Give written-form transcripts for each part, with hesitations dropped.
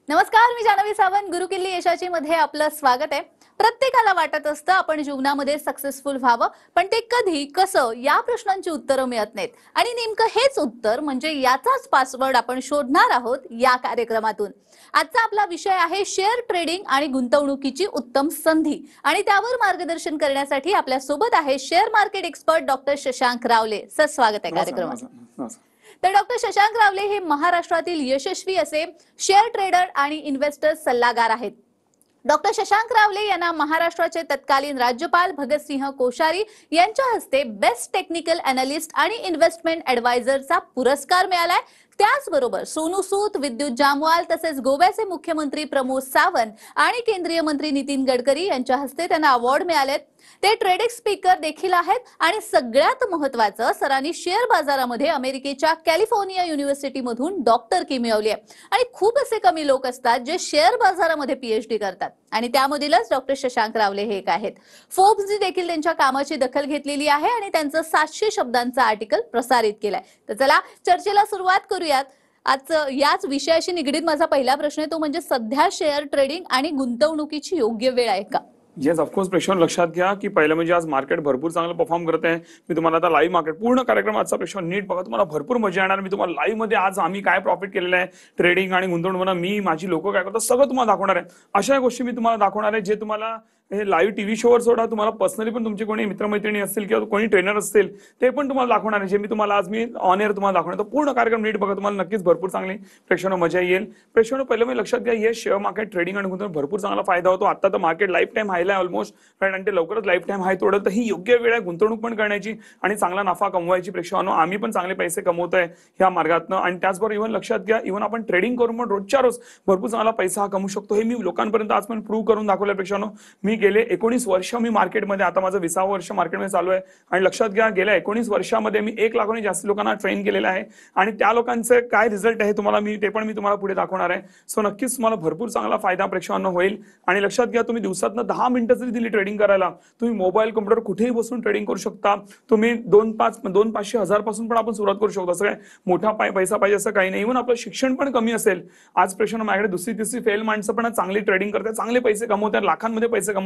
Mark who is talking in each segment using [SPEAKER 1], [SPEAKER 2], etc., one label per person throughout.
[SPEAKER 1] नमस्कार, मी जानवी सावंत. गुरुकिल्ली यशाची मध्ये आपलं स्वागत आहे. प्रत्येकाला वाटत असतं आपण जीवनामध्ये सक्सेसफुल व्हावं, पण ते कधी कसं या प्रश्नांची उत्तरं मिळत नाहीत. आणि नेमकं हेच उत्तर म्हणजे याचाच पासवर्ड आपण शोधणार आहोत या कार्यक्रमातून. आजचा आपला विषय आहे शेअर ट्रेडिंग आणि गुंतवणुकीची उत्तम संधी. आणि त्यावर मार्गदर्शन करण्यासाठी आपल्या सोबत आहे share market expert doctor Shashank रावले. सर, स्वागत आहे कार्यक्रमात. तर डॉक्टर शशांक रावले हे महाराष्ट्रातील यशस्वी असे शेअर ट्रेडर आणि इन्व्हेस्टर सल्लागार आहेत. डॉक्टर शशांक रावले यांना महाराष्ट्राचे तत्कालीन राज्यपाल भगतसिंह कोश्यारी यांच्या हस्ते बेस्ट टेक्निकल अॅनालिस्ट आणि इन्व्हेस्टमेंट ॲडवायझरचा पुरस्कार मिळालाय. त्याचबरोबर सोनू सूद, विद्युत जामवाल तसेच गोव्याचे मुख्यमंत्री प्रमोद सावंत आणि केंद्रीय मंत्री नितीन गडकरी यांच्या हस्ते त्यांना अवॉर्ड मिळालेत. ते ट्रेडिंग स्पीकर देखील आहेत आणि सगळ्यात महत्त्वाचं, सरांनी शेअर बाजारामध्ये अमेरिकेच्या कॅलिफोर्निया युनिव्हर्सिटीमधून डॉक्टरकी मिळवली आहे. आणि खूप असे कमी लोक असतात जे शेअर बाजारामध्ये पीएचडी करतात आणि त्यामधीलच डॉक्टर शशांक रावले हे एक आहेत. फोर्ब्सने देखील त्यांच्या कामाची दखल घेतलेली आहे आणि त्यांचं 700 शब्दांचं आर्टिकल प्रसारित केलंय. तर चला चर्चेला सुरुवात करूयात. आजचं याच विषयाशी निगडीत माझा पहिला प्रश्न आहे, तो म्हणजे सध्या शेअर ट्रेडिंग आणि गुंतवणुकीची योग्य वेळ आहे का?
[SPEAKER 2] Yes, of course. प्रेक्षण लक्षात घ्या की पहिलं म्हणजे आज मार्केट भरपूर चांगलं परफॉर्म करत आहे. मी तुम्हाला आता लाईव्ह मार्केट पूर्ण कार्यक्रम आजचा प्रेक्षण नीट बघा, तुम्हाला भरपूर मजा येणार. मी तुम्हाला लाईव्ह मध्ये आज आम्ही काय प्रॉफिट केलेलं आहे ट्रेडिंग आणि गुंतवणूक, मी माझी लोक काय करतात सगळं तुम्हाला दाखवणार आहे. अशा गोष्टी मी तुम्हाला दाखवणार आहे जे तुम्हाला हे लाईव्ह टीव्ही शोवर सोडा, तुम्हाला पर्सनली पण तुमचे कोणी मित्रमैत्रिणी असतील किंवा कोणी ट्रेनर असतील ते पण तुम्हाला दाखवणार आहे, जे मी तुम्हाला आज मी ऑन एअर तुम्हाला दाखवणार. तर पूर्ण कार्यक्रम नीट बघा, तुम्हाला नक्कीच भरपूर चांगली प्रेक्षण मजा येईल. प्रेक्षण पहिलं मी लक्षात घ्या, हे शेअर मार्केट ट्रेडिंग आणि गुंतवणूक भरपूर चांगला फायदा होतो. आता तर मार्केट लाईफ टाइम हायला ऑलमोस्ट, आणि ते लवकरच लाईफ टाइम हाय तोडेल. तर ही योग्य वेळ आहे गुंतवणूक पण करण्याची आणि चांगला नफा कमवायची. प्रेक्षकांनो, आम्ही पण चांगले पैसे कमवतोय ह्या मार्गातनं. आणि त्याचबरोबर इव्हन लक्षात घ्या, इव्हन आपण ट्रेडिंग करून पण रोजच्या रोज भरपूर चांगला पैसा हा कमवू शकतो. हे मी लोकांपर्यंत आज पण प्रूव्ह करून दाखवलं. प्रेक्षकांनो, मी गेले 19 वर्ष मी मार्केटमध्ये, आता माझं 20वं वर्ष मार्केटमध्ये चालू आहे. आणि लक्षात घ्या, गेल्या 19 वर्षामध्ये मी 1 लाखाहून जास्त लोकांना ट्रेन केलेलं आहे. आणि त्या लोकांचे काय रिझल्ट आहे तुम्हाला मी तुम्हाला पुढे दाखवणार आहे. सो नक्कीच तुम्हाला भरपूर चांगला फायदा प्रेक्षकांना होईल. आणि लक्षात घ्या, तुम्ही दिवसातनं 10 मिनिटं जरी दिली ट्रेडिंग करायला, तुम्ही मोबाईल कॉम्प्युटर कुठेही बसून ट्रेडिंग करू शकता. तुम्ही 2-500 हजार पासून पण आपण सुरुवात करू शकतो. असं काय मोठा पैसा पाहिजे असं काही नाही. इव्हन आपलं शिक्षण पण कमी असेल, आज प्रेक्षकांना माझ्याकडे 2री-3री फेल माणसं पण चांगली ट्रेडिंग करतात, चांगले पैसे कमवतात, लाखांमध्ये पैसे कमवतात.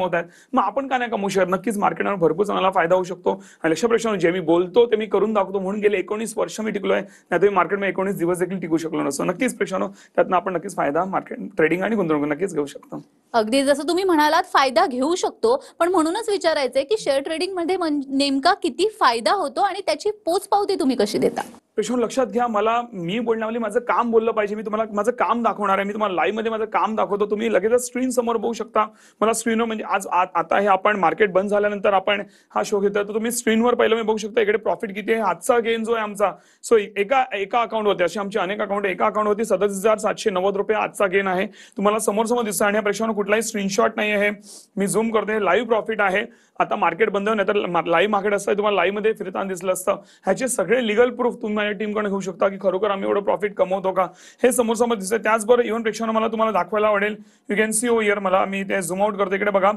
[SPEAKER 2] मग आपण का नाही कमवू शकत? नक्कीच मार्केटवर भरपूर चांगला फायदा होऊ शकतो. आणि लक्ष प्रेक्षकांनो, जे मी बोलतो ते मी करून दाखवतो, म्हणून गेले 19 वर्ष मी टिकलोय. नाही तर मार्केटमध्ये 19 दिवस देखील टिकू शकलो नसतो. नक्कीच प्रेक्षकांनो, त्यातनं आपण नक्कीच फायदा मार्केट ट्रेडिंग आणि गुंतवणूक नक्कीच घेऊ शकतो.
[SPEAKER 1] अगदी जसं तुम्ही म्हणालात, फायदा घेऊ शकतो, पण म्हणूनच विचारायचंय की शेअर ट्रेडिंग मध्ये नेमका किती फायदा होतो आणि त्याची पोचपावती तुम्ही कशी देता?
[SPEAKER 2] प्रेक्षकांनो, लक्षात घ्या, मी बोलण्यावाली माझं काम बोललं पाहिजे. मी तुम्हाला माझं काम दाखवणार आहे. मी तुम्हाला लाईव्ह मध्ये माझं काम दाखवतो. तुम्ही लगेचच स्क्रीन समोर बघू शकता. मला स्क्रीनवर म्हणजे आता हे आपण मार्केट बंद झाल्यानंतर आपण हा शो घेतोय, तर तुम्ही स्क्रीनवर पहिलं मी बघू शकता इकडे प्रॉफिट किती आहे. आजचा गेन जो आहे आमचा, सो एका अकाउंट होते, अशी आमची अनेक अकाउंट, एका अकाउंट होती 37,790 रुपये आजचा गेन आहे. तुम्हाला समोर दिसतं. आणि प्रेक्षकांनो, कुठलाही स्क्रीनशॉट नाही आहे, मी झूम करते. लाईव्ह प्रॉफिट आहे. आता मार्केट बंद नाही तर लाईव्ह मार्केट असतं, तुम्हाला लाईव्ह मध्ये फिरताना दिसलं असतं. ह्याचे सगळे लिगल प्रूफ तुम्ही माझ्या टीमकडे घेऊ शकता की खरोखर आम्ही एवढं प्रॉफिट कमवतो का, हे समोर दिसतं. त्याचबरोबर इव्हन प्रेक्षकांना मला तुम्हाला दाखवायला आवडेल, you can see oh here. मी ते झूम आउट करतो. इकडे बघा,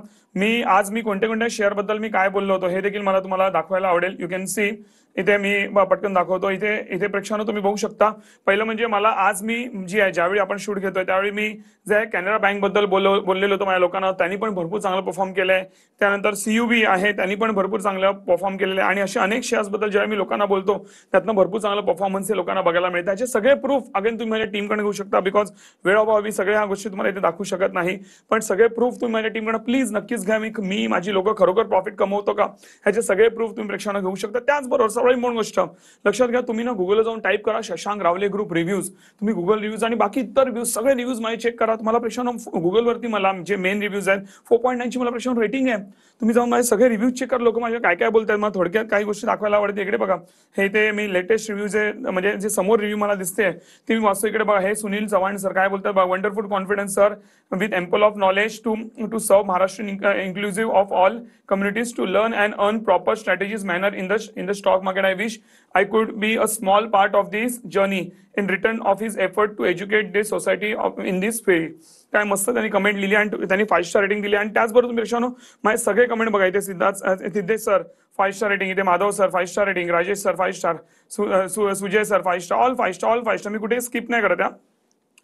[SPEAKER 2] आज मी कोणत्या शेअर बद्दल मी काय बोललो होतो हे देखील मला तुम्हाला दाखवायला आवडेल. यू कॅन सी, इथे मी पटकन दाखवतो. इथे प्रेक्षकांनो तुम्ही बघू शकता. पहिलं म्हणजे मला आज मी जी आहे, ज्यावेळी आपण शूट घेतोय त्यावेळी मी जे आहे कॅनरा बँक बद्दल बोललेलो होतो माझ्या लोकांना, त्यांनी पण भरपूर चांगलं परफॉर्म केलंय. त्यानंतर CUB आहे, त्यांनी पण भरपूर चांगलं परफॉर्म केलेलं आहे. आणि अशा अनेक शेअर्स बद्दल ज्यावेळी मी लोकांना बोलतो त्यातनं भरपूर चांगलं परफॉर्मन्स हे लोकांना बघायला मिळतं. त्याचे सगळे प्रूफ अगेन तुम्ही माझ्या टीमकडे घेऊ शकता. बिकॉज वेळाभावी सगळ्या ह्या गोष्टी तुम्हाला इथे दाखवू शकत नाही, पण सगळे प्रूफ तुम्ही माझ्या टीमकडे प्लीज नक्कीच घ्या. मी माझी लोक खरोखर प्रॉफिट कमवतो का, ह्याचे सगळे प्रूफ तुम्ही प्रेक्षकांना घेऊ शकता. त्याचबरोबर सगळी मोठी गोष्ट लक्षात घ्या, तुम्ही ना गुगलला जाऊन टाईप करा शशांक रावले ग्रुप रिव्ह्यूज. तुम्ही गुगल रिव्ह्यूज आणि बाकी इतर रिव्ह्यूज, सगळे रिव्ह्यूज माझे चेक करा. तुम्हाला प्रेक्षकांना गुगलवरती मला जे मेन रिव्ह्यूज आहेत 4.9 मला प्रेक्षकांना रेटिंग आहे. तुम्ही जाऊन माझे सगळे रिव्ह्यूज चेक करा. लोक माझे काय बोलतात, मला थोडक्यात काही गोष्टी दाखवायला आवडते. इकडे बघा, हे ते मी लेटेस्ट रिव्ह्यूज आहे, म्हणजे जे समोर रिव्ह्यू मला दिसते ते मी वाचतो. इकडे बघा, हे सुनील चव्हाण सर काय बोलतात, wonderful confidence sir with ample of knowledge to सर्व Maharashtra inclusive of all communities to learn and earn proper strategies manner in the stock market. I wish I could be a small part of this journey in return of his effort to educate the society in this field. काय मस्त त्यांनी comment लिहिली आणि त्यांनी 5 star rating दिली. आणि त्याचबरोबर तुम्ही प्रेक्षकांनो माझे सगळे कमेंट बघा. इथे सिद्धेश सर 5 स्टार रेटिंग, इथे Madhav sir 5 star rating, Rajesh sir 5 star, Sujay sir 5 star, all 5 star. मी कुठे स्किप नाही करत.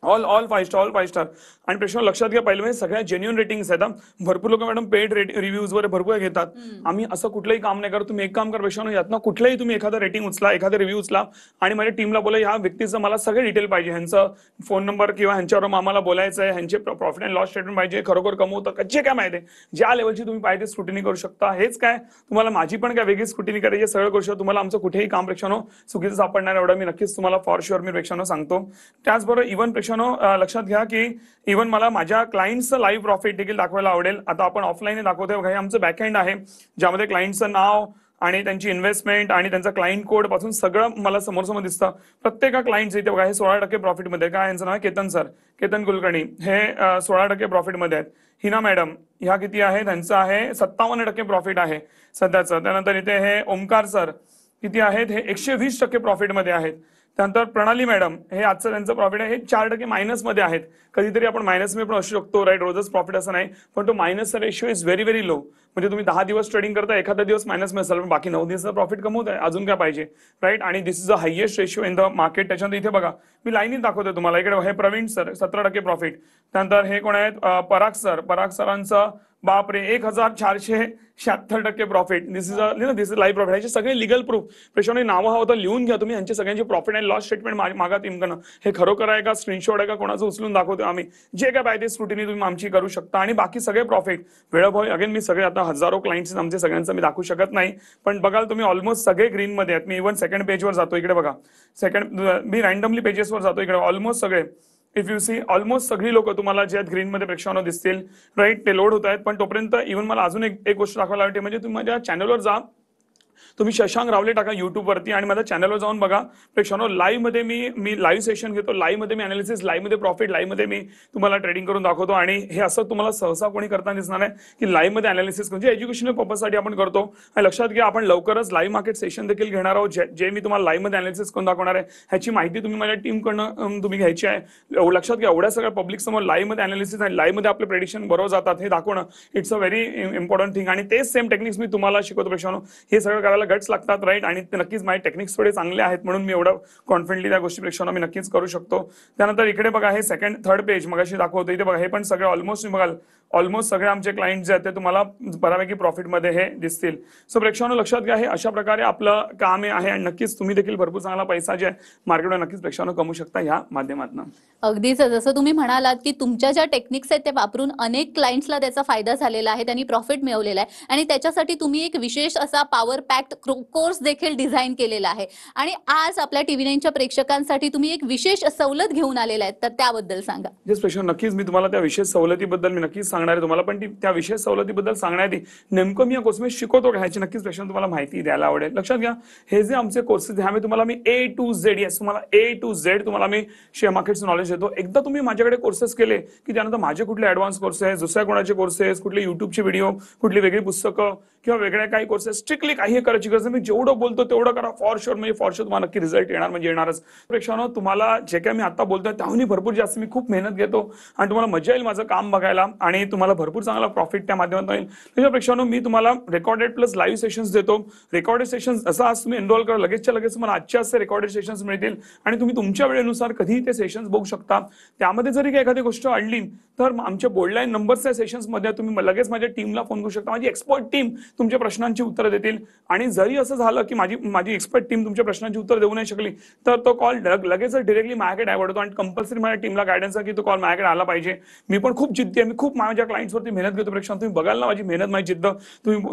[SPEAKER 2] ऑल 5 स्टार आणि प्रश्न लक्षात घ्या, पहिलं म्हणजे सगळ्या जेन्युइन रेटिंग्स आहेत. भरपूर लोक मॅडम पेड रिव्ह्यूज वगैरे भरपूर घेतात. आम्ही असं कुठलंही काम नाही करत. तुम्ही एक काम करा प्रश्न, यातनं कुठलंही तुम्ही एखादा रेटिंग उचला, एखादा रिव्ह्यू उचला आणि माझ्या टीमला बोला ह्या व्यक्तीचं मला सगळे डिटेल पाहिजे, ह्यांचं फोन नंबर किंवा ह्यांच्यावर आम्हाला बोलायचं आहे, ह्यांचे प्रॉफिट अँड लॉस स्टेटमेंट पाहिजे, खरोखर कमवतं कच्चे काय माहिती आहे, ज्या लेवलची तुम्ही पाहिजे स्क्रुटिनी करू शकता. हेच काय तुम्हाला माझी पण काय वेगळी स्क्रुटिनी करायची, सगळं करू शकतो. तुम्हाला आमचं कुठेही काम प्रेक्षानो चुकीचं सापडणार एवढं मी नक्कीच तुम्हाला फॉर शुअर मी प्रेक्षानो सांगतो. त्याचबरोबर इव्हन प्रेक्षानो लक्षात घ्या की इव्हन मला माझ्या क्लायंटचं लाईव्ह प्रॉफिट देखील दाखवायला आवडेल. आता आपण ऑफलाईन दाखवतोय, हे आमचं बॅकएंड आहे ज्यामध्ये क्लायंटचं नाव आणि त्यांची इन्व्हेस्टमेंट आणि त्यांचा क्लायंट कोड पासून सगळं मला समोर दिसतं. प्रत्येका क्लायंटचं इथे बघा हे 16% प्रॉफिटमध्ये. काय यांचं नाव आहे? केतन सर, केतन कुलकर्णी, हे 16% प्रॉफिटमध्ये आहेत. हिना मॅडम ह्या किती आहे? त्यांचं आहे 57% प्रॉफिट आहे सध्याचं. त्यानंतर इथे हे ओमकार सर किती आहेत? हे 120% प्रॉफिटमध्ये आहेत. त्यानंतर प्रणाली मॅडम हे आजचं त्यांचं प्रॉफिट आहे हे 4% मायनसमध्ये आहेत. कधीतरी आपण मायनस मध्ये पण असू शकतो राईट, रोजच प्रॉफिट असं नाही, पण तो मायनसचा ratio is very very low. म्हणजे तुम्ही 10 दिवस ट्रेडिंग करता, एखादा दिवस मायनस मध्ये असेल पण बाकी 9 दिवसाचा प्रॉफिट कमवत आहे, अजून काय पाहिजे राईट. आणि this is the highest ratio in the market. त्याच्यानंतर इथे बघा मी लाईनीत दाखवतोय तुम्हाला. इकडे हे प्रवीण सर 17% प्रॉफिट. त्यानंतर हे कोण आहेत? पराग सर. पराग सरांचं बापरे 1476% profit. This is live profit. ह्याचे सगळे लिगल प्रूफ पेशंट नावं हवं तर लिहून घ्या तुम्ही. यांचे सगळ्यांचे प्रॉफिट अँड लॉस स्टेटमेंट मागा टीमकडनं. हे खरोखर आहे का, स्क्रीनशॉट आहे का, कोणाचं उचलून दाखवतो आम्ही. जे काय पाहिजे स्क्रुटिनी तुम्ही आमची करू शकता. आणि बाकी सगळे प्रॉफिट वेळोवेळी अगेन मी सगळे आता हजारो क्लायंट्स आमचे सगळ्यांचं मी दाखवू शकत नाही, पण बघाल तुम्ही ऑलमोस्ट सगळे ग्रीन मध्ये आहेत. मी इव्हन सेकंड पेजवर जातो, इकडे बघा मी रँडमली पेजेसवर जातो, इकडे ऑलमोस्ट सगळे इफ यू सी ऑलमोस्ट सगळी लोक तुम्हाला जे आहेत ग्रीन मध्ये प्रेक्षांनो दिसतील राईट. ते लोड होत आहेत. पण तोपर्यंत इव्हन मला अजून एक गोष्ट दाखवायला आवडते, म्हणजे तुम्ही माझ्या चॅनलवर जा, तुम्ही शशांक रावले टाका युट्यूबवरती आणि माझ्या चॅनलवर जाऊन बघा प्रेक्षांनो. लाईव्ह मध्ये मी लाईव्ह सेशन घेतो, लाईव्ह मध्ये मी अनालिसिस, लाईव्ह मध्ये प्रॉफिट, लाईव्ह मध्ये मी तुम्हाला ट्रेडिंग करून दाखवतो. आणि हे असं तुम्हाला सहसा कोणी करताना दिसणार आहे की लाईव्ह मध्ये अनालिसिस म्हणजे एज्युकेशनल पर्पजसाठी आपण करतो. आणि लक्षात घ्या आपण लवकरच लाईव्ह मार्केट सेशन देखील घेणार आहोत, जे मी तुम्हाला लाईव्ह मध्ये अनालिसिस करून दाखवणार आहे. ह्याची माहिती तुम्ही माझ्या टीमकडनं तुम्ही घ्यायची आहे. लक्षात घ्या एवढ्या सगळ्या पब्लिक समोर लाईव्ह मध्ये अनालिसिस आणि लाईव्ह मध्ये आपले प्रेडिक्शन बरोबर जातात हे दाखवणं it's a very important thing. आणि तेच सेम टेक्निक्स मी तुम्हाला शिकवतो प्रेक्षांनो. हे सगळं करायला गट्स लागतात राईट. आणि ते नक्कीच माझे टेक्निक्स थोडे चांगले आहेत म्हणून मी एवढं कॉन्फिडंटली त्या गोष्टी प्रेक्षांनो मी नक्कीच करू शकतो. त्यानंतर इकडे बघा हे सेकंड थर्ड पेज मगाशी दाखवतो, इथे बघा हे पण सगळे ऑलमोस्ट बघाल ऑलमोस्ट सगळे आमचे क्लायंट जे आहेत ते तुम्हाला बऱ्यापैकी प्रॉफिटमध्ये हे दिसतील. सो प्रेक्षांनो लक्षात घ्या हे अशा प्रकारे आपलं काम आहे आणि नक्कीच तुम्ही देखील भरपूर चांगला पैसा जे आहे मार्केटवर नक्कीच प्रेक्षांनो कमवू शकता या माध्यमातून.
[SPEAKER 1] अगदीच जसं तुम्ही म्हणालात की तुमच्या ज्या टेक्निक्स आहेत ते वापरून अनेक क्लायंट्सला त्याचा फायदा झालेला आहे, त्यांनी प्रॉफिट मिळवलेला आहे आणि त्याच्यासाठी तुम्ही एक विशेष असा पॉवर पॅक्ड कोर्स देखील डिझाईन केलेला आहे. आणि आज आपल्या TV9च्या प्रेक्षकांसाठी तुम्ही एक विशेष सवलत घेऊन आलेला आहे, तर त्याबद्दल सांगा.
[SPEAKER 2] येस प्रेक्षांनो नक्कीच मी तुम्हाला त्या विशेष सवलतीबद्दल मी नक्कीच सांगणार आहे तुम्हाला, पण त्या विशेष सवलतीबद्दल सांगण्याआधी नेमकं मी या कोर्स मध्ये शिकवतो का ह्याची नक्कीच प्रेक्षांनो तुम्हाला माहिती द्यायला आवडेल. लक्षात घ्या हे जे आमचे कोर्सेस ह्यामध्ये तुम्हाला मी A to Z येस तुम्हाला A to Z तुम्हाला मी शेअर मार्केटचं नॉलेज देतो. एकदा तुम्ही माझ्याकडे कोर्सेस केले की त्यानंतर माझे कुठले ऍडव्हान्स कोर्सेस, दुसऱ्या कोणाचे कोर्सेस, कुठले युट्यूबचे व्हिडिओ, कुठली वेगळी पुस्तकं किंवा वेगळ्या काही कोर्सेस स्ट्रिक्टली काही करायची गरज नाही. मी जेवढं बोलतो तेवढं करा फॉर शुअर, म्हणजे फॉर शुअर तुम्हाला नक्की रिझल्ट येणार म्हणजे येणारच. प्रेक्षांनो तुम्हाला जे काय मी आता बोलतोय त्याहूनही भरपूर जास्त मी खूप मेहनत घेतो आणि तुम्हाला मजा येईल माझं काम बघायला आणि तुम्हाला भरपूर चांगला प्रॉफिट त्या माध्यमातून येईल. त्याच्या प्रेक्षांनो मी तुम्हाला रेकॉर्डेड प्लस लाईव्ह सेशन्स देतो. रेकॉर्डेड सेशन्स असं आज तुम्ही एनरोल करा लगेचच्या लगेच तुम्हाला आजच्या असे रेकॉर्डेड सेशन्स मिळतील आणि तुम्ही तुमच्या वेळेनुसार कधीही ते सेशन्स बघू शकता. त्यामध्ये जरी काही एखादी गोष्ट अडली तर आमच्या बोर्डलाईन नंबरच्या सेशन्समध्ये तुम्ही लगेच माझ्या टीमला फोन करू शकता. माझी एक्सपर्ट टीम तुमच्या प्रश्नांची उत्तरं देतील आणि जरी असं झालं की माझी एक्सपर्ट टीम तुमच्या प्रश्नांची उत्तर देऊ नाही शकली तर तो कॉल लगेच डिरेक्टली माझ्याकडे डायव्हर्ट होतो आणि कंपल्सरी माझ्या टीमला गायडन्स आहे की तो कॉल माझ्याकडे आला पाहिजे. मी पण खूप जिद्दी आहे, मी खूप माझ्या क्लायंट्सवरती मेहनत घेतो. प्रेक्षांनो तुम्ही बघाल ना माझी मेहनत, माझी जिद्द,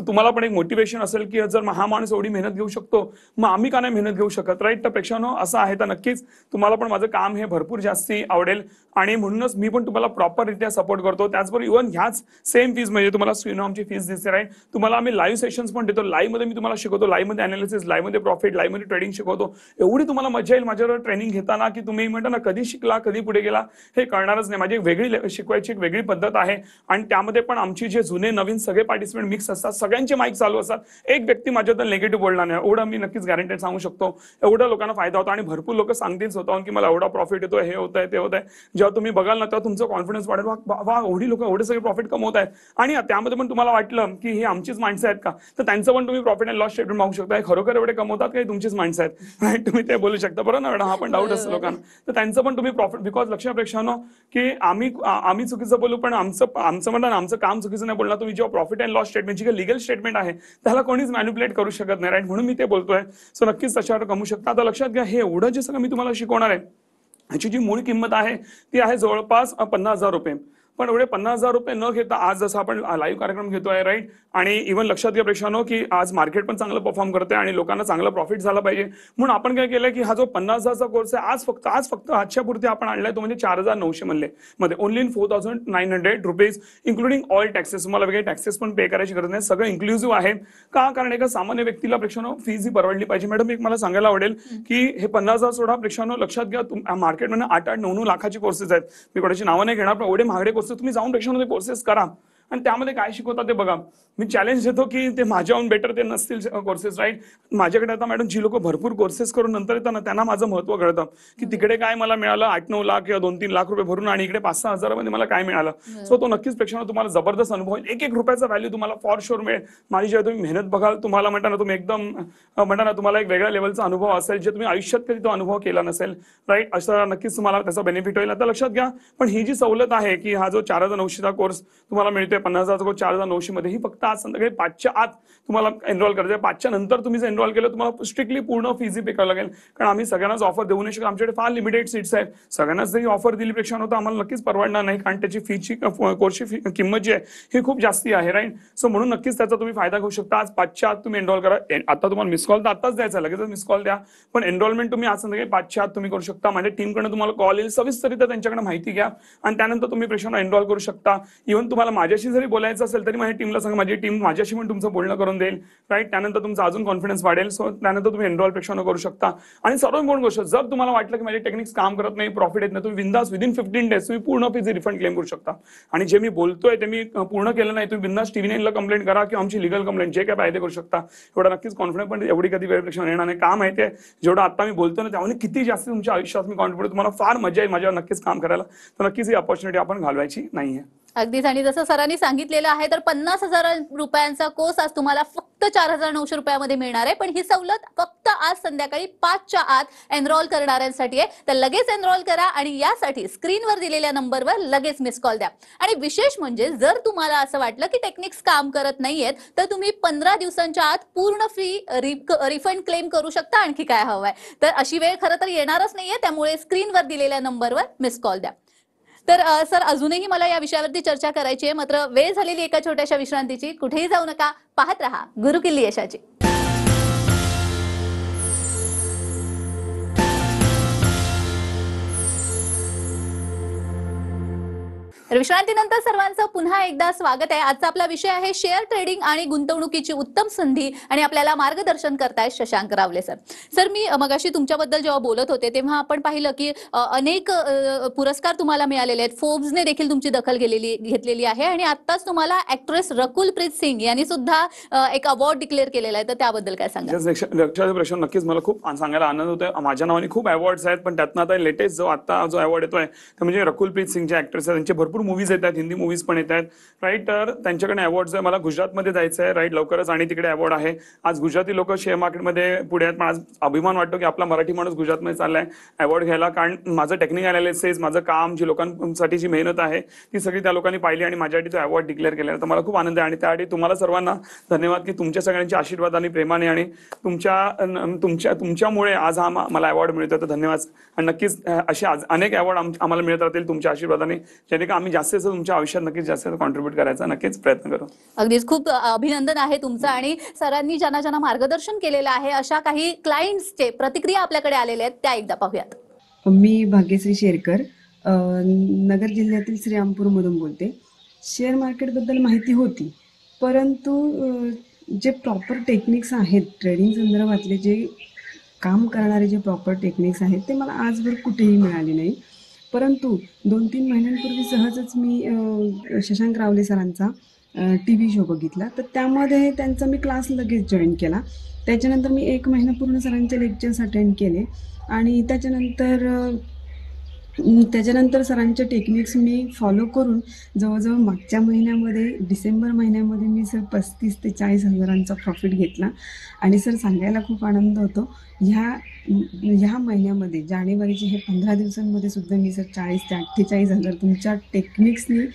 [SPEAKER 2] तुम्हाला पण एक मोटिवेशन असेल की जर हा माणूस एवढी मेहनत घेऊ शकतो मग आम्ही का नाही मेहनत घेऊ शकत राईट. तर प्रेक्षांनो असं आहे तर नक्कीच तुम्हाला पण माझं काम हे भरपूर जास्ती आवडेल आणि म्हणूनच मी पण तुम्हाला प्रॉपररित्या सपोर्ट करतो. त्याचबरोबर इव्हन ह्याच सेम फीज म्हणजे तुम्हाला स्क्रीनवर आमची फीज दिसते राईट. तुम्हाला आम्ही लाईव्ह सेशन्स पण देतो, लाईव्ह मध्ये मी तुम्हाला शिकवतो, लाईव्ह मध्ये अनालिसिस, लाईव्ह मध्ये प्रॉफिट, लाईव्ह मध्ये ट्रेडिंग शिकवतो. एवढी तुम्हाला मजा येईल माझ्यावर ट्रेनिंग घेताना की तुम्ही म्हणता ना कधी शिकला कधी पुढे गेला हे कळणारच नाही. माझी वेगळी शिकवायची एक वेगळी पद्धत आहे आणि त्यामध्ये पण आमची जे जुने नवीन सगळे पार्टिसिपेंट मिक्स असतात, सगळ्यांचे माईक चालू असतात. एक व्यक्ती माझ्याबद्दल निगेटिव्ह बोलणार नाही एवढं मी नक्कीच गॅरंटेड सांगू शकतो. एवढ्या लोकांना फायदा होतो आणि भरपूर लोक सांगतील स्वतःहून की मला एवढा प्रॉफिट येतो, हे होत आहे ते होत आहे. जेव्हा तुम्ही बघाल ना तेव्हा तुमचं कॉन्फिडन्स वाढेल, वा एवढी लोक एवढे सगळे प्रॉफिट कमवत आहेत. आणि त्यामध्ये पण तुम्हाला वाटलं की ही आमचीच माणसं माणसं आहेत का, तर त्यांचं पण तुम्ही प्रॉफिट अँड लॉस स्टेटमेंट मागू शकता. खरोखर एवढे कमवतात काही तुमचीच माणसं आहेत, राईट? तुम्ही ते बोलू शकता, बरोबर ना मॅडम? हा पण डाऊट असतो
[SPEAKER 1] बरोबर.
[SPEAKER 2] लोकांना. तर त्यांचं पण तुम्ही प्रॉफिट, बिकॉज लक्षात प्रेक्षांनो की आम्ही चुकीचं बोलू, पण आमचं म्हणतात ना, आमचं काम चुकीचं नाही बोलणार. तुम्ही जेव्हा प्रॉफिट अँड लॉस स्टेटमेंट जी काही लिगल स्टेटमेंट आहे त्याला कोणीच मॅन्युप्युलेट करू शकत नाही, राईट? म्हणून मी ते बोलतोय. सो नक्कीच तशावर कमवू शकता. आता लक्षात घ्या, हे एवढं जे सगळं मी तुम्हाला शिकवणार आहे ह्याची जी मूळ किंमत आहे ती आहे जवळपास 50,000 रुपये. पण एवढे 50,000 रुपये न घेता आज जसं आपण लाईव्ह कार्यक्रम घेतोय, राईट? आणि इव्हन लक्षात घ्या प्रेक्षकांनो की आज मार्केट पण चांगलं परफॉर्म करते आणि लोकांना चांगला प्रॉफिट झाला पाहिजे, म्हणून आपण काय केलंय की हा जो 50,000चा कोर्स आहे आज फक्त आजच्या पुरती आपण आणलाय तो म्हणजे 4,900 मध्ये only in 4,900 rupees including all taxes. तुम्हाला वेगळे टॅक्सेस पण पे करायची गरज नाही, सगळं इन्क्लुझिव्ह आहे. का? कारण एका सामान्य व्यक्तीला प्रेक्षकांनो फीज ही परवडली पाहिजे. मॅडम एक मला सांगायला आवडेल की हे 50,000 सोडा प्रेक्षकांनो, लक्षात घ्या मार्केटमध्ये 8-8, 9-9 लाखाची कोर्सेस आहेत. मी कोणाची नावं नाही घेणार, पण एवढे महागडे कोर्सेस तुम्ही जाऊन प्रेक्षकांनो कोर्सेस करा आणि त्यामध्ये काय शिकवतात ते बघा. मी चॅलेंज देतो की ते माझ्याहून बेटर ते नसतील कोर्सेस, राईट? माझ्याकडे आता मॅडम जी लोक भरपूर कोर्सेस करून नंतर येतात ना, त्यांना माझं महत्व कळतं की तिकडे काय मला मिळालं 8-9 लाख किंवा 2-3 लाख रुपये भरून, आणि इकडे 5-6 हजारामध्ये मला काय मिळालं. सो तो नक्कीच प्रेक्षकांनो तुम्हाला जबरदस्त अनुभव, एक रुपयाचा व्हॅल्यू तुम्हाला फॉर शुअर मिळेल. माझी जेव्हा तुम्ही मेहनत बघाल, तुम्हाला म्हणता ना तुम्ही एकदम म्हणता ना तुम्हाला एक वेगळ्या लेवलचा अनुभव असेल जे तुम्ही आयुष्यात कधी तो अनुभव केला नसेल, राईट? असं नक्कीच तुम्हाला त्याचा बेनिफिट होईल. आता लक्षात घ्या, पण ही जी सवलत आहे की हा जो 4,900चा कोर्स तुम्हाला मिळतोय, 50,000चा कोर्स 4,900 मध्ये, ही फक्त आज संध्याकाळी 5च्या आत तुम्हाला एनरोल करायचं आहे. 5च्या नंतर तुम्ही जर एनरोल केलं तुम्हाला स्ट्रिक्टली पूर्ण फीज पे करावं लागेल, कारण आम्ही सगळ्यांनाच ऑफर देऊ नाही शकत. आमच्याकडे फार लिमिटेड सीट्स आहेत. सगळ्यांनाच जरी ऑफर दिली पेक्षा नव्हतं आम्हाला नक्कीच परवडणार नाही, कारण त्याची फीची कोर्सची किंमत जी आहे ही खूप जास्ती आहे, राईट? सो म्हणून नक्कीच त्याचा तुम्ही फायदा घेऊ शकता. आज 5च्या आत तुम्ही एनरोल करा. आता तुम्हाला मिस कॉल तर आताच द्यायचा, लगेच मिस कॉल द्या, पण एनरोलमेंट तुम्ही आज संध्याकाळी 5च्या आत तुम्ही करू शकता. माझ्या टीमकडून तुम्हाला कॉल येईल, सविस्तरित्या त्यांच्याकडे माहिती घ्या आणि त्यानंतर तुम्ही पेशंट एनरोल करू शकता. इव्हन तुम्हाला माझ्याशी जरी बोलायचं असेल तरी माझ्या टीमला सांगा, माझी टीम माझ्याशी पण तुमचं बोलणं करून देईल, राईट? त्यानंतर तुमचा अजून कॉन्फिडन्स वाढेल. सो त्यानंतर तुम्ही एनरोल पेक्षा करू शकता. आणि सर्व मोठी गोष्ट, जर तुम्हाला वाटलं की माझे टेक्निक्स काम करत नाही, प्रॉफिट येत नाही, तुम्ही बिंदास विदिन 15 डेज तुम्ही पूर्ण फीज रिफंड क्लेम करू शकता. आणि जे मी बोलतोय ते मी पूर्ण केलं नाही, तुम्ही बिंदास TV9 ला कंप्लेंट करा किंवा आमची लिगल कंप्लेंट, जे काय फायदे करू शकता. एवढा नक्कीच कॉन्फिडन्स, पण एवढी कधी वेळपेक्षा येणार नाही. काम आहे ते जेवढं आता मी बोलतो ना त्यामुळे किती जास्त तुमच्या आयुष्यात मी कॉन्फिडन्स, तुम्हाला फार मजा येईल माझ्यावर नक्कीच काम करायला. तर नक्कीच ही अपॉर्च्युनिटी आपण घालवायची नाहीये.
[SPEAKER 1] अगदीच. आणि जसं सरांनी सांगितलेलं आहे, तर 50,000 रुपयांचा कोर्स आज तुम्हाला फक्त 4,900 रुपयामध्ये मिळणार आहे. पण ही सवलत फक्त आज संध्याकाळी 5च्या आत एनरोल करणाऱ्यांसाठी आहे. तर लगेच एनरोल करा आणि यासाठी स्क्रीनवर दिलेल्या नंबरवर लगेच मिस कॉल द्या. आणि विशेष म्हणजे जर तुम्हाला असं वाटलं की टेक्निक्स काम करत नाहीयेत, तर तुम्ही 15 दिवसांच्या आत पूर्ण फी रिफंड क्लेम करू शकता. आणखी काय हवंय, तर अशी वेळ खरं तर येणारच नाहीये, त्यामुळे स्क्रीनवर दिलेल्या नंबरवर मिस कॉल द्या. तर सर, अजूनही मला या विषयावरती चर्चा करायची आहे, मात्र वेळ झालेली एका छोट्याशा विश्रांतीची. कुठेही जाऊ नका, पाहत रहा गुरुकिल्ली यशाची. तर विश्रांतीनंतर सर्वांचं पुन्हा एकदा स्वागत आहे. आजचा आपला विषय आहे शेअर ट्रेडिंग आणि गुंतवणुकीची उत्तम संधी, आणि आपल्याला मार्गदर्शन करतायत शशांक रावले सर. सर, मी मगाशी तुमच्याबद्दल जेव्हा बोलत होते तेव्हा आपण पाहिलं की अनेक पुरस्कार तुम्हाला मिळालेले आहेत. फोर्ब्सने देखील तुमची दखल घेतलेली आहे, आणि आताच तुम्हाला ऍक्ट्रेस रकुलप्रीत सिंग यांनी सुद्धा एक अवॉर्ड डिक्लेअर केलेला आहे. तर त्याबद्दल काय सांगा?
[SPEAKER 2] लक्षाचा प्रश्न नक्कीच मला खूप सांगायला आनंद होतोय. माझ्या नावाने खूप अवॉर्ड्स आहेत, पण त्यातनं आता लेटेस्ट जो अवॉर्ड येतोय ते म्हणजे रकुलप्रीत सिंग जे ऍक्ट्रेस आहेत, त्यांचे भरपूर मूवीज येतात, हिंदी मूवीज पण येत आहेत, राईट? तर त्यांच्याकडे अवॉर्ड्स आहे. मला गुजरातमध्ये जायचं आहे, राईट, लवकरच, आणि तिकडे अवॉर्ड आहे. आज गुजराती लोक शेअर मार्केटमध्ये पुढे आहेत, पण आज अभिमान वाटतो की आपला मराठी माणूस गुजरातमध्ये चाललाय अवॉर्ड घ्यायला, कारण माझं टेक्निकल अनालिसिस, माझं काम, जी लोकांसाठी जी मेहनत आहे ती सगळी त्या लोकांनी पाहिली आणि माझ्यासाठी तो अवॉर्ड डिक्लेअर केला. तर मला खूप आनंद आहे, आणि त्यासाठी तुम्हाला सर्वांना धन्यवाद की तुमच्या सगळ्यांच्या आशीर्वाद आणि प्रेमाने आणि तुमच्यामुळे आज हा मला अवॉर्ड मिळतो. तर धन्यवाद. आणि नक्कीच असे अनेक अवॉर्ड आम्हाला मिळत राहतील तुमच्या आशीर्वादाने, जेणे आम्ही जास्तीत जास्त तुमच्या आयुष्यात नक्कीच जास्त कॉन्ट्रीब्यूट करायचा नक्कीच प्रयत्न करू.
[SPEAKER 1] अगदीच. खूप अभिनंदन आहे तुमचं. आणि सरांनी ज्यांना मार्गदर्शन केलेलं आहे अशा काही क्लायंट्सचे प्रतिक्रिया आपल्याकडे आलेल्या आहेत, त्या एकदा पाहूयात.
[SPEAKER 3] मी भाग्यश्री शेरकर, नगर जिल्ह्यातील श्रीरामपूरमधून बोलते. शेअर मार्केटबद्दल माहिती होती, परंतु जे प्रॉपर टेक्निक्स आहेत ट्रेडिंग संदर्भातले, जे काम करणारे जे प्रॉपर टेक्निक्स आहेत ते मला आजवर कुठेही मिळाले नाही. परंतु 2-3 महिन्यांपूर्वी सहजच मी शशांक रावले सरांचा TV शो बघितला, तर त्यामध्ये त्यांचा मी क्लास लगेच जॉईन केला. त्याच्यानंतर मी 1 महिना पूर्ण सरांचे लेक्चर्स अटेंड केले, आणि त्याच्यानंतर त्याच्यानंतर सरांच्या टेक्निक्स मी फॉलो करून जवळजवळ मागच्या महिन्यामध्ये डिसेंबर महिन्यामध्ये मी सर 35 ते 40 हजारांचा प्रॉफिट घेतला. आणि सर सांगायला खूप आनंद होतो. ह्या महिन्यामध्ये जानेवारीचे हे 15 दिवसांमध्ये सुद्धा मी सर 40 ते 48 हजार तुमच्या टेक्निक्सनी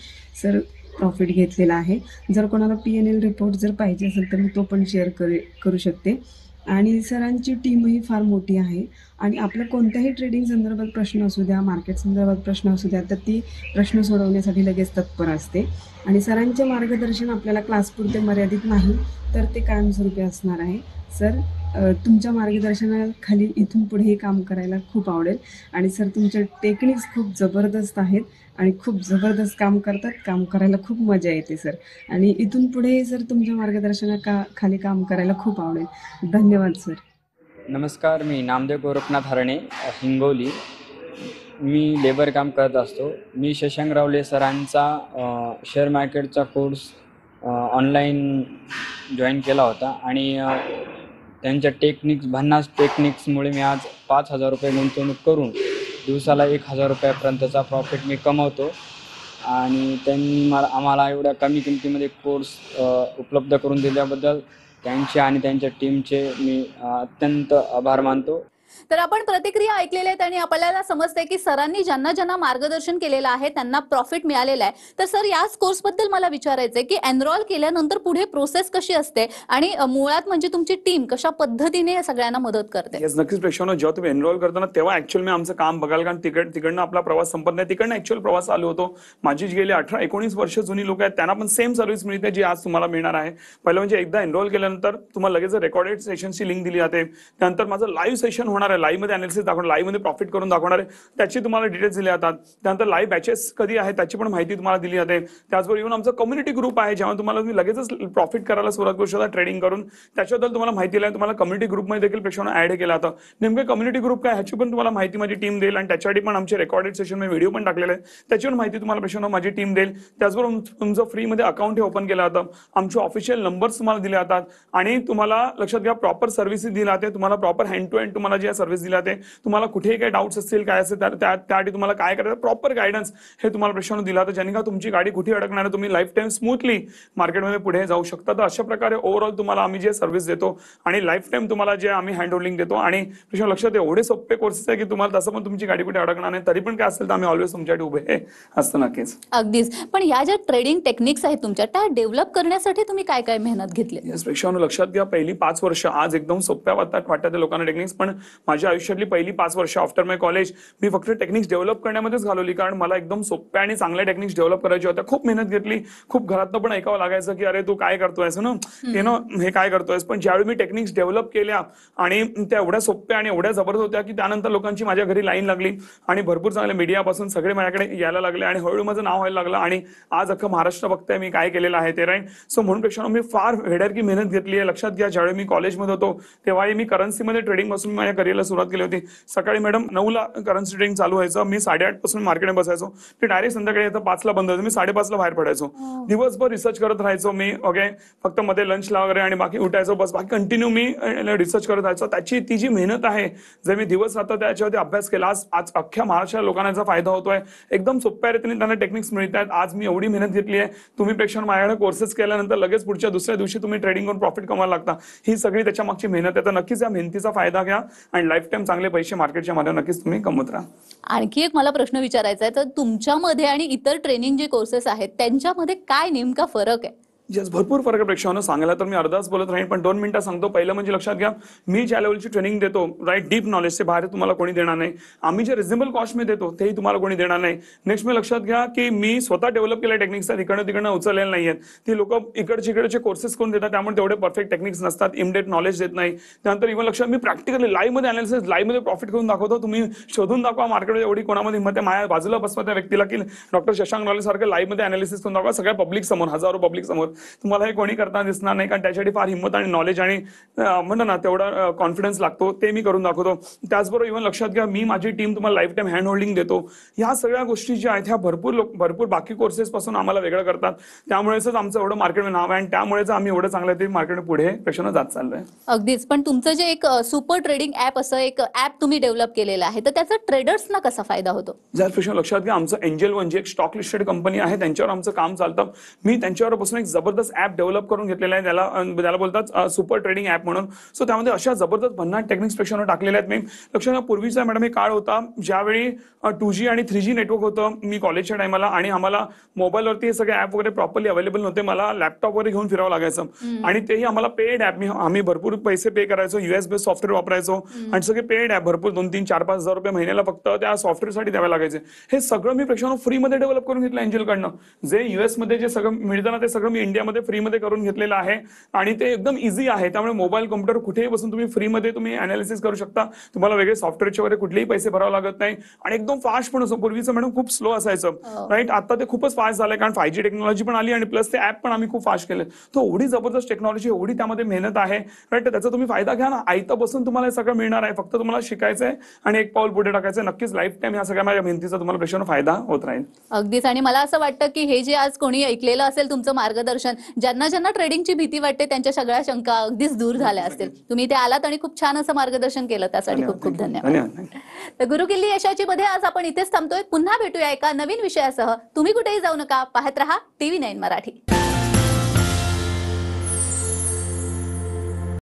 [SPEAKER 3] सर प्रॉफिट घेतलेला आहे. जर कोणाला P&L रिपोर्ट जर पाहिजे असेल तर मी तो पण शेअर करू शकते. आणि सरांची टीमही फार मोठी आहे. आणि आपला कोणत्याही ट्रेडिंग संदर्भात प्रश्न असू द्या, मार्केट संदर्भात प्रश्न असू द्या, तर ती प्रश्न सोडवण्यासाठी लगेच तत्पर असते. आणि सरांचे मार्गदर्शन आपल्याला क्लासपुरते मर्यादित नाही, तर ते कायमस्वरूपी असणार आहे. सर, तुमच्या मार्गदर्शनाखाली इथून पुढेही काम करायला खूप आवडेल. आणि सर, तुमचे टेक्निक्स खूप जबरदस्त आहेत आणि खूप जबरदस्त काम करतात. काम करायला खूप मजा येते सर. आणि इथून पुढेही सर तुमच्या खाली काम करायला खूप आवडेल. धन्यवाद सर.
[SPEAKER 4] नमस्कार, मी नामदेव गोरखनाथ हरणे, हिंगोली. मी लेबर काम करत असतो. मी शशांक रावले सरांचा शेअर मार्केटचा कोर्स ऑनलाईन जॉईन केला होता आणि त्यांच्या भन्नाट टेक्निक्समुळे मी आज 5,000 रुपये गुंतवणूक करून दिवसाला 1,000 रुपयापर्यंतचा प्रॉफिट मी कमवतो. आणि त्यांनी आम्हाला एवढ्या कमी किमतीमध्ये कोर्स उपलब्ध करून दिल्याबद्दल त्यांचे आणि त्यांच्या टीमचे मी अत्यंत आभार मानतो.
[SPEAKER 1] तर आपण प्रतिक्रिया ऐकलेल्या आहेत आणि आपल्याला समजतंय की सरांनी ज्यांना ज्यांना मार्गदर्शन केलेलं आहे त्यांना प्रॉफिट मिळालेलं आहे. तर सर, याच कोर्सबद्दल मला विचारायचंय की एनरोल केल्यानंतर पुढे प्रोसेस कशी असते आणि मुळात म्हणजे तुमची टीम कशा पद्धतीने या सगळ्यांना मदत करते?
[SPEAKER 2] नक्कीच प्रेक्षकांनो, जेव्हा तुम्ही एनरोल करताना तेव्हा ऍक्च्युअल मी आमचं काम बघाल, कारण तिकडनं आपला प्रवास संपत नाही. तिकडनं ऍक्च्युअल प्रवास चालू होतो. माझी जी गेली 18-19 वर्ष जुनी लोक आहेत त्यांना पण सेम सर्व्हिस मिळते जी आज तुम्हाला मिळणार आहे. पहिलं म्हणजे एकदा एनरोल केल्यानंतर तुम्हाला लगेच रेकॉर्डेड सेशनची लिंक दिली जाते. त्यानंतर माझं लाईव्ह सेशन होणार आहे. लाईव्ह मध्ये अनालिसिस दाखवणार, लाईव्ह मध्ये प्रॉफिट करून दाखवणार आहे, त्याची तुम्हाला डिटेल्स दिले जातात. त्यानंतर लाईव्ह बॅचेस कधी आहे त्याची पण माहिती तुम्हाला दिली जाते. त्याचबरोबर येऊन आमचं कम्युनिटी ग्रुप आहे, जेव्हा तुम्हाला तुम्ही लगेचच प्रॉफिट करायला सुरुवात करू शकता ट्रेडिंग करून. त्याच्याबद्दल तुम्हाला माहिती दिली आहे. तुम्हाला कम्युनिटी ग्रुपमध्ये देखील प्रेक्षकांना ऍड केलं जातं. नेमकं कम्युनिटी ग्रुप काय ह्याची पण तुम्हाला माहिती माझी टीम देईल. आणि त्याच्यासाठी पण आमचे रेकॉर्डेड सेशन व्हिडिओ पण टाकलेले आहे, त्याची पण माहिती तुम्हाला प्रेक्षकांना माझी टीम देईल. त्याचबरोबर तुमचं फ्रीमध्ये अकाउंट हे ओपन केलं जातं. आमचे ऑफिशियल नंबर्स तुम्हाला दिले जातात आणि तुम्हाला लक्षात घ्या प्रॉपर सर्व्हिसेस दिल्या जाते. तुम्हाला प्रॉपर हँड टू हँड तुम्हाला जी सर्व्हिस दिली जाते. तुम्हाला कुठेही काही डाऊट्स असतील काय असेल त्यासाठी तुम्हाला काय करायचं प्रॉपर गायडन्स हे तुम्हाला प्रेक्षकांना दिला जातं, ज्याने का तुमची गाडी कुठे अडकणार आहे, तुम्ही लाईफ टाईम स्मूथली मार्केटमध्ये पुढे जाऊ शकता. तर अशा प्रकारे ओव्हरऑल तुम्हाला आम्ही जे सर्व्हिस देतो आणि लाईफ टाईम तुम्हाला जे आम्ही हँड होल्डिंग देतो. आणि प्रेक्षकांना लक्षात एवढे सोपे कोर्सेस आहे की तुम्हाला तसं पण तुमची गाडी कुठे अडकणार नाही. तरी पण काय असेल तर आम्ही ऑलवेज तुमच्यासाठी उभे असतं. नक्कीच
[SPEAKER 1] अगदीच. पण या ज्या ट्रेडिंग टेक्निक्स आहेत तुमच्या, त्या डेव्हलप करण्यासाठी तुम्ही काय काय मेहनत घेतली?
[SPEAKER 2] प्रेक्षकांनो लक्षात घ्या, पहिली 5 वर्ष आज एकदम सोप्या वाटतात लोकांना टेक्निक्स, पण माझ्या आयुष्यातली पहिली 5 वर्ष आफ्टर माय कॉलेज मी फक्त टेक्निक्स डेव्हलप करण्यामध्येच घालवली. कारण मला एकदम सोप्या आणि चांगल्या टेक्निक्स डेव्हलप करायच्या होत्या. खूप मेहनत घेतली. खूप घरातनं पण ऐकावं लागायचं की अरे तू काय करतोयस ना, हे काय करतोयस. पण ज्यावेळी मी टेक्निक्स डेव्हलप केल्या आणि त्या एवढ्या सोप्या आणि एवढ्या जबरदस्त होत्या की त्यानंतर लोकांची माझ्या घरी लाईन लागली आणि भरपूर चांगल्या मीडियापासून सगळे माझ्याकडे यायला लागले आणि हळूहळू माझं नाव व्हायला लागलं. आणि आज अख्खं महाराष्ट्र बघतंय मी काय केलेलं आहे ते, राईट. सो म्हणून पेक्षा मी फार वेड्यारकी मेहनत घेतली आहे. लक्षात घ्या, ज्यावेळी मी कॉलेजमध्ये होतो तेव्हाही मी करन्सीमध्ये ट्रेडिंग पासून माझ्या करिअरला सुरुवात केली होती. सकाळी मॅडम 9ला करन्सी ट्रेडिंग चालू व्हायचं, मी 8:30 पासून मार्केटमध्ये बसायचो. ते डायरेक्ट संध्याकाळी आता 5ला बंद व्हायचं, मी 5:30ला बाहेर पडायचो. दिवसभर रिसर्च करत राहायचो मी. ओके, फक्त मध्ये लंचला वगैरे आणि बाकी उठायचो, बस बाकी कंटिन्यू मी रिसर्च करत राहायचो. त्याची ती जी मेहनत आहे, जर मी दिवस रात्र त्याच्यावरती अभ्यास केला, आज अख्ख्या महाराष्ट्र लोकांना याचा फायदा होतोय. एकदम सोप्या रीतीने त्यांना टेक्निक्स मिळत आहेत. आज मी एवढी मेहनत घेतली आहे. तुम्ही प्रेक्षक माझ्याकडे कोर्सेस केल्यानंतर लगेच पुढच्या दुसऱ्या दिवशी तुम्ही ट्रेडिंग करून प्रॉफिट कमायला लागता. ही सगळी त्याच्या मागची मेहनत आहे. तर नक्कीच या मेहनतीचा फायदा घ्या आणि लाईफ टाईम चांगले पैसे मार्केटच्या मध्ये नक्कीच तुम्ही कमवत राहा.
[SPEAKER 1] आणखी एक मला प्रश्न विचारायचा आहे, तर तुमच्यामध्ये आणि इतर ट्रेनिंग जे कोर्सेस आहेत त्यांच्यामध्ये काय नेमका फरक आहे?
[SPEAKER 2] भरपूर फरक आहे प्रेक्षकांना. सांगायला तर मी अर्धाच बोलत राहीन, पण 2 मिनिटं सांगतो. पहिलं म्हणजे लक्षात घ्या, मी ज्या लेवलची ट्रेनिंग देतो, राईट, डीप नॉलेज, ते बाहेर तुम्हाला कोणी देणार नाही. आम्ही जे रिझनेबल कॉस्ट मध्ये देतो तेही तुम्हाला कोणी देणार नाही. नेक्स्ट मी लक्षात घ्या की मी स्वतः डेव्हलप केल्या टेक्निक्स आहेत, तिकडनं उचललेल्या नाहीयेत. ती लोक इकडचे कोर्सेस करून देतात, त्यामुळे तेवढे परफेक्ट टेक्निक्स नसतात, इमडेट नॉलेज देत नाही. त्यानंतर इव्हन लक्षात, मी प्रॅक्टिकली लाईव्ह मध्ये अनालिसिस, लाईव्ह मध्ये प्रॉफिट करून दाखवतो. तुम्ही शोधून दाखवा मार्केटमध्ये एवढी कोणामध्ये हिंमत आहे माझ्या बाजूला बसवा त्या व्यक्तीला की डॉक्टर शशांक रावले सारखं लाईव्ह मध्ये अनालिसिस करून दाखवा सगळ्या पब्लिक समोर, हजारो पब्लिक समोर. तुम्हाला हे कोणी करताना दिसणार नाही, कारण त्याच्यासाठी फार हिंमत आणि नॉलेज आणि म्हणतो ना तेवढा कॉन्फिडन्स लागतो, ते मी करून दाखवतो. त्याचबरोबर इव्हन लक्षात घ्या, मी माझी टीम तुम्हाला लाईफ टाईम हँड होल्डिंग देतो. ह्या सगळ्या गोष्टी ज्या आहेत ह्या भरपूर बाकी कोर्सेस पासून आम्हाला वेगळं करतात. त्यामुळेच आमचं एवढं मार्केटमध्ये नाव आहे आणि त्यामुळेच आम्ही एवढं चांगलं ते मार्केट पुढे प्रश्न जात चाललोय.
[SPEAKER 1] अगदीच. पण तुमचं जे एक सुपर ट्रेडिंग ऍप असं एक ऍप तुम्ही डेव्हलप केलेलं आहे, तर त्याचा ट्रेडर्सना कसा फायदा होतो?
[SPEAKER 2] जर प्रश्न लक्षात घ्या, आमचं एंजल वन जे एक स्टॉक लिस्टेड कंपनी आहे त्यांच्यावर आमचं काम चालतं. मी त्यांच्यावर बसून एक जबरदस्त ऍप डेव्हलप करून घेतलेला आहे, त्याला बोलतात सुपर ट्रेडिंग ऍप म्हणून. सो त्यामध्ये अशा जबरदस्त भन्नाट टेक्निक्स पेक्षा टाकलेल्या आहेत. मी लक्षात घ्या, पूर्वीचा मॅडम एक काळ होता ज्यावेळी 2G आणि 3G नेटवर्क होतं मी कॉलेजच्या टायमाला, आणि आम्हाला मोबाईलवरती हे सगळे ऍप वगैरे प्रॉपरली अवेलेबल नव्हते. मला लॅपटॉप वगैरे घेऊन फिरावं लागायचं, आणि तेही आम्हाला पेड ऍप. आम्ही भरपूर पैसे पे करायचो, US बेस्ड सॉफ्टवेअर वापरायचो, आणि सगळे पेड ऍप भरपूर 2-3, 4-5 हजार रुपये महिन्याला फक्त त्या सॉफ्टवेअरसाठी द्यावे लागायचे. हे सगळं मी प्रेक्षकांनो फ्रीमध्ये डेव्हलप करून घेतलं एंजलकडनं. जे US मध्ये जे सगळं मिळतं ना ते सगळं मी इंडियामध्ये फ्रीमध्ये करून घेतलेलं आहे, आणि ते एकदम इझी आहे. त्यामुळे मोबाईल कॉम्प्युटर कुठेही बसून तुम्ही फ्रीमध्ये तुम्ही अनालिसिस करू शकता. तुम्हाला वेगळे सॉफ्टवेअरचे वगैरे कुठलेही पैसे भरावे लागत नाही, आणि एकदम फास्ट पण असो. पूर्वीचं मॅडम खूप स्लो असायचं, राईट. आता ते खूपच फास्ट झालंय, कारण 5G टेक्नॉलॉजी पण आली, आणि प्लस ते ऍप पण आम्ही खूप फास्ट केले. तो एवढी जबरदस्त टेक्नॉलॉजी, एवढी त्यामध्ये मेहनत आहे, राईट. त्याचा तुम्ही फायदा घ्या ना. आयतं बसून तुम्हाला हे सगळं मिळणार आहे, फक्त तुम्हाला शिकायचं आहे आणि एक पाऊल पुढे टाकायचं. नक्कीच लाईफ टाईम या सगळ्या माझ्या मेहनतीचा तुम्हाला प्रश्न फायदा होत राहील.
[SPEAKER 1] अगदीच. आणि मला असं वाटतं की हे जे आज कोणी ऐकलेलं असेल तुमचं मार्गदर्शन, ज्यांना ट्रेडिंगची भीती वाटते त्यांच्या सगळ्या शंका अगदीच दूर झाल्या असतील. तुम्ही इथे आलात आणि खूप छान असं मार्गदर्शन केलं, त्यासाठी खूप खूप धन्यवाद. तर गुरुकिल्ली यशाची मध्ये आज आपण इथेच थांबतोय. पुन्हा भेटूया एका नवीन विषयासह. तुम्ही कुठेही जाऊ नका, पाहत रहा TV9 मराठी.